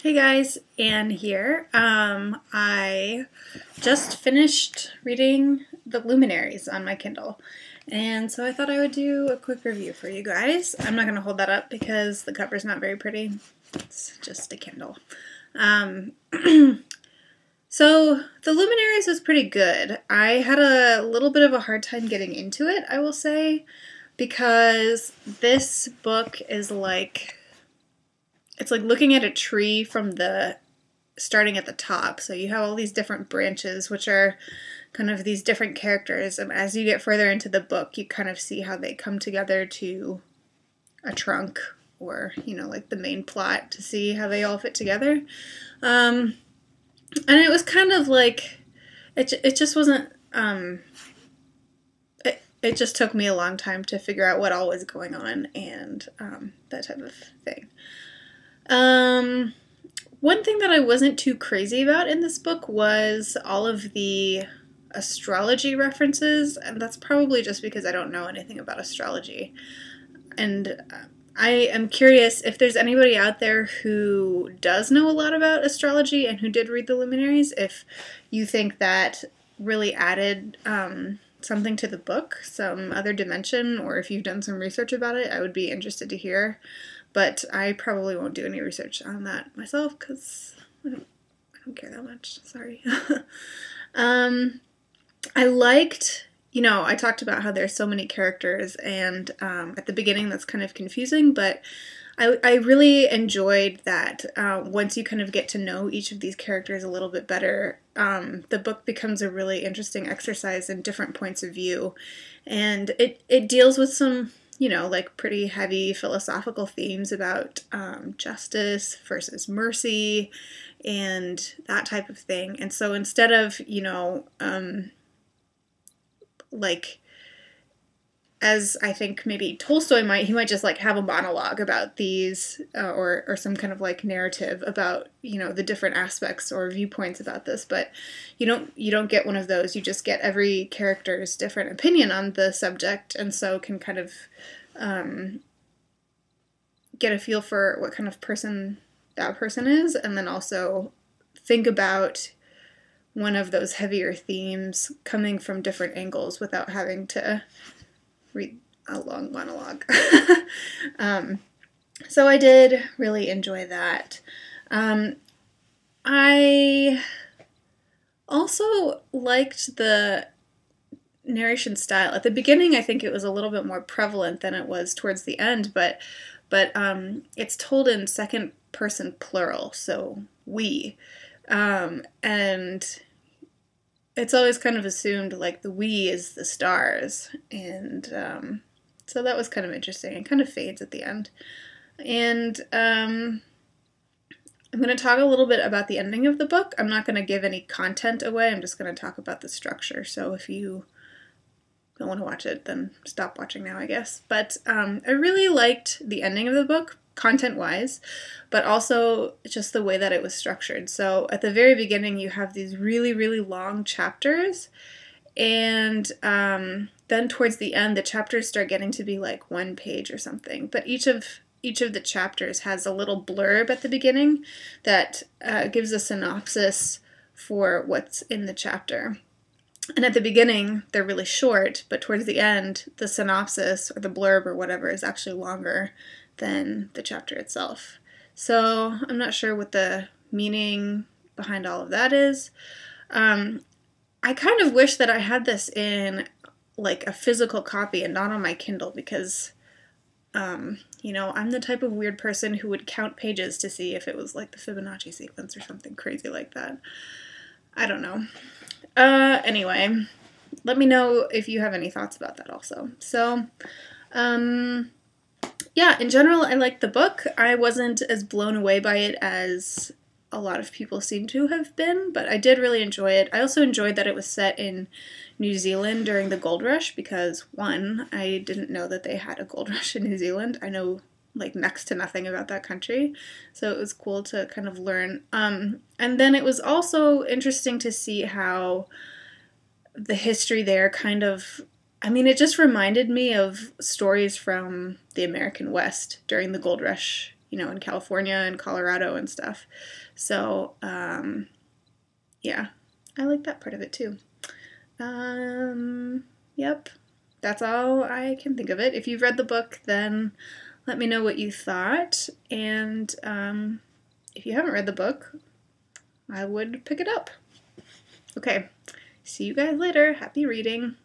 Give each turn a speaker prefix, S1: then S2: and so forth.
S1: Hey guys, Anne here. I just finished reading the Luminaries on my Kindle, and so I thought I would do a quick review for you guys. I'm not going to hold that up because the cover's not very pretty. It's just a Kindle. So the Luminaries was pretty good. I had a little bit of a hard time getting into it, I will say, because this book is like... it's like looking at a tree from starting at the top. So you have all these different branches, which are kind of these different characters. And as you get further into the book, you kind of see how they come together to a trunk or, like the main plot to see how they all fit together. And it was kind of like, it just wasn't, it just took me a long time to figure out what all was going on and that type of thing. One thing that I wasn't too crazy about in this book was all of the astrology references, and that's probably just because I don't know anything about astrology. And I am curious if there's anybody out there who does know a lot about astrology and who did read the Luminaries, if you think that really added something to the book, some other dimension, or if you've done some research about it, I would be interested to hear. But I probably won't do any research on that myself because I don't care that much. Sorry. I liked, I talked about how there's so many characters, and at the beginning that's kind of confusing, but I really enjoyed that once you kind of get to know each of these characters a little bit better, the book becomes a really interesting exercise in different points of view. And it deals with some... like pretty heavy philosophical themes about justice versus mercy and that type of thing. And so instead of, like, as I think maybe Tolstoy might, he might just like have a monologue about these or some kind of like narrative about, the different aspects or viewpoints about this, but you don't get one of those. You just get every character's different opinion on the subject, and so can kind of get a feel for what kind of person that person is, and then also think about one of those heavier themes coming from different angles without having to read a long monologue. So I did really enjoy that. I also liked the narration style. At the beginning, I think it was a little bit more prevalent than it was towards the end, but it's told in second person plural, so we. And it's always kind of assumed like the we is the stars, and so that was kind of interesting. It kind of fades at the end. And I'm going to talk a little bit about the ending of the book. I'm not going to give any content away. I'm just going to talk about the structure. So if you don't want to watch it, then stop watching now, I guess. But I really liked the ending of the book, content-wise, but also just the way that it was structured. So at the very beginning, you have these really, really long chapters, and then towards the end, the chapters start getting to be like one page or something. But each of the chapters has a little blurb at the beginning that gives a synopsis for what's in the chapter. And at the beginning, they're really short, but towards the end, the synopsis or the blurb or whatever is actually longer than the chapter itself. So I'm not sure what the meaning behind all of that is. I kind of wish that I had this in like a physical copy and not on my Kindle because, I'm the type of weird person who would count pages to see if it was like the Fibonacci sequence or something crazy like that. I don't know. Anyway, let me know if you have any thoughts about that also. So, yeah, in general, I liked the book. I wasn't as blown away by it as a lot of people seem to have been, but I did really enjoy it. I also enjoyed that it was set in New Zealand during the gold rush because, one, I didn't know that they had a gold rush in New Zealand. I know like next to nothing about that country, so it was cool to kind of learn. And then it was also interesting to see how the history there kind of, it just reminded me of stories from the American West during the gold rush you know, in California and Colorado and stuff. So, yeah, I like that part of it too. Yep, that's all I can think of it. If you've read the book, then let me know what you thought. And if you haven't read the book, I would pick it up. Okay, see you guys later. Happy reading.